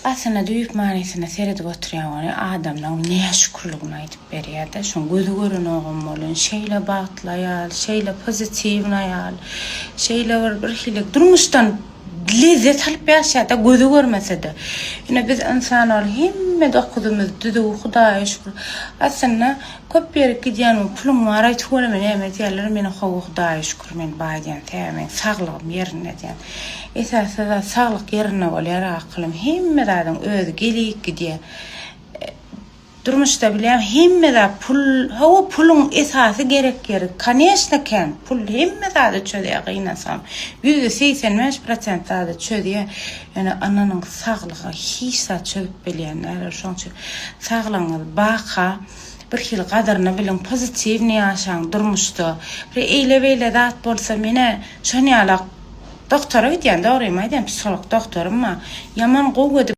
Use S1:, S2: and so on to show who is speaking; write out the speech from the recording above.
S1: Aslında düýüp manisine seredip oturýan adamlaň näme şükürligini aýdyp berýär-de. Şoň gözü gören ogam bolan, şeýle bagtlaýar, şeýle pozitiw aýal, şeýle bir hilik durmuşdan lezzet alyp ýaşaýar-da, gözü görmese-de. Ýene biz insanlar hemme dokudymyz düdü Hudaýa şükür. Aslında köp berip gidýän pulum bar aýtýar näme diýerler, meni Hudaýa şükür men baýdyan tämen saglygym ýerine diýen. Esasy da saglyk ýerine bolýar aklym. Hemme zadyň özü gelik gidýär. Durmuşda bilýän hemme zat pulun esasy gerek ýeri. Конечно ken pul hemme zady çödýär gynasam. 185% zady çödýär. Ýani ananyň saglygy hiç zat çödüp bilýänler. Şoň üçin saglygyňyz baha bir hil gadyryny bilen pozitiwni ýaşaň durmuşda. Bir eýle-beýle zat bolsa mene şonu ýalak doktora gidýän, dogry aýdym, psikolog doktorumma. Yaman gowy